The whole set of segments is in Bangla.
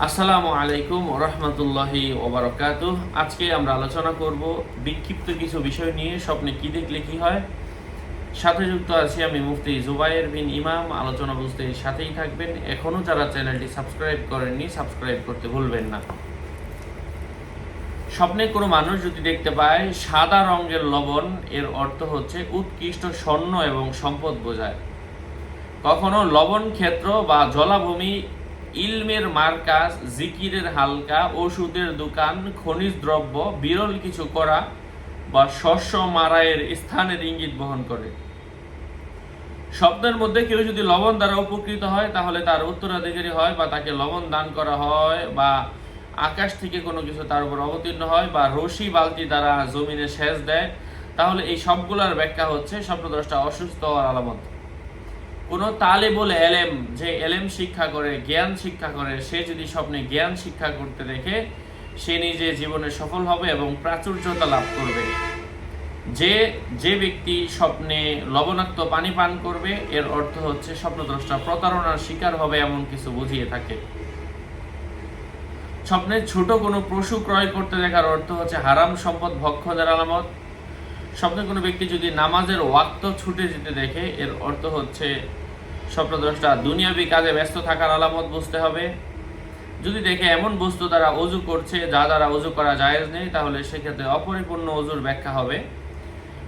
আসসালামু আলাইকুম রহমতুল্লাহি ওবারাকাতুহ। আজকে আমরা আলোচনা করব বিক্ষিপ্ত কিছু বিষয় নিয়ে, স্বপ্নে কি দেখলে কি হয়। সাথে যুক্ত আছি আমি মুফতি জুবায়ের বিন ইমাম। আলোচনা বুঝতে সাথেই থাকবেন। এখনো যারা চ্যানেলটি সাবস্ক্রাইব করেননি, সাবস্ক্রাইব করতে ভুলবেন না। স্বপ্নে কোনো মানুষ যদি দেখতে পায় সাদা রঙের লবণ, এর অর্থ হচ্ছে উৎকৃষ্ট স্বর্ণ এবং সম্পদ বোঝায়। কখনো লবণ ক্ষেত্র বা জলাভূমি, ইলমের মার্কাজ, জিকিরের হালকা, ওষুধের দোকান, খনিজ দ্রব্য, বিরল কিছু করা বা শস্য মারাইয়ের স্থানের ইঙ্গিত বহন করে। স্বপ্নের মধ্যে কেউ যদি লবণ দ্বারা উপকৃত হয় তাহলে তার উত্তরাধিকারী হয়, বা তাকে লবণ দান করা হয়, বা আকাশ থেকে কোনো কিছু তার উপর অবতীর্ণ হয়, বা রশি বালতি দ্বারা জমিনে সেচ দেয়, তাহলে এই সবগুলোর ব্যাখ্যা হচ্ছে স্বপ্নদ্রষ্টা অসুস্থ হওয়ার আলামত। কোনো তালেবুল এলেম, যে এলেম শিক্ষা করে, জ্ঞান শিক্ষা করে, সে যদি স্বপ্নে জ্ঞান শিক্ষা করতে দেখে, সে নিজে জীবনে সফল হবে এবং প্রাচুর্যতা লাভ করবে। যে ব্যক্তি স্বপ্নে লবণাক্ত পানি পান করবে, এর অর্থ হচ্ছে স্বপ্নদ্রষ্টা প্রতারণার শিকার হবে, এমন কিছু বুঝিয়ে থাকে। স্বপ্নে ছোট কোনো পশু ক্রয় করতে দেখার অর্থ হচ্ছে হারাম সম্পদ ভক্ষণের আলামত। স্বপ্নে কোনো ব্যক্তি যদি নামাজের ওয়াক্ত ছুটে যেতে দেখে, এর অর্থ হচ্ছে স্বপ্নদ্রষ্টা দুনিয়াবি কাজে ব্যস্ত থাকার আলামত বুঝতে হবে। যদি দেখে এমন বস্তু দ্বারা অজু করছে যা দ্বারা অজু করা জায়েজ নেই, তাহলে সেক্ষেত্রে অপরিপূর্ণ অজুর ব্যাখ্যা হবে।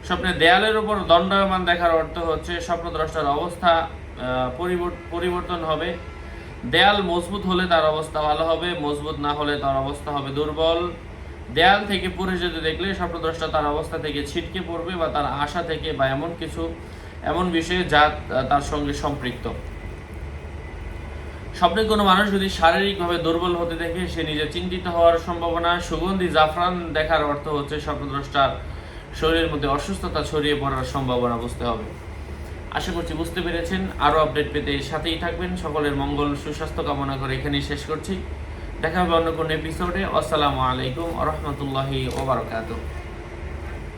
স্বপ্নে দেয়ালের উপর দণ্ডায়মান দেখার অর্থ হচ্ছে স্বপ্নদ্রষ্টার অবস্থা পরিবর্তন হবে। দেয়াল মজবুত হলে তার অবস্থা ভালো হবে, মজবুত না হলে তার অবস্থা হবে দুর্বল। দেয়াল থেকে পড়ে যেতে দেখলে স্বপ্নদ্রষ্টা তার অবস্থা থেকে ছিটকে পড়বে, বা তার আশা থেকে, বা এমন বিষয়ে যা তার সঙ্গে সম্পৃক্ত। স্বপ্নে কোনো মানুষ যদি শারীরিকভাবে দুর্বল হতে দেখে, সে নিজে চিন্তিত হওয়ার সম্ভাবনা। সুগন্ধি জাফরান দেখার অর্থ হচ্ছে স্বপ্নদ্রষ্টার শরীরের মধ্যে অসুস্থতা ছড়িয়ে পড়ার সম্ভাবনা বুঝতে হবে। আশা করছি বুঝতে পেরেছেন। আরও আপডেট পেতে সাথেই থাকবেন। সকলের মঙ্গল সুস্বাস্থ্য কামনা করে এখানেই শেষ করছি। দেখা হবে অন্য কোনো এপিসোডে। আসসালামু আলাইকুম রহমতুল্লাহি ওবারাকাতুহু।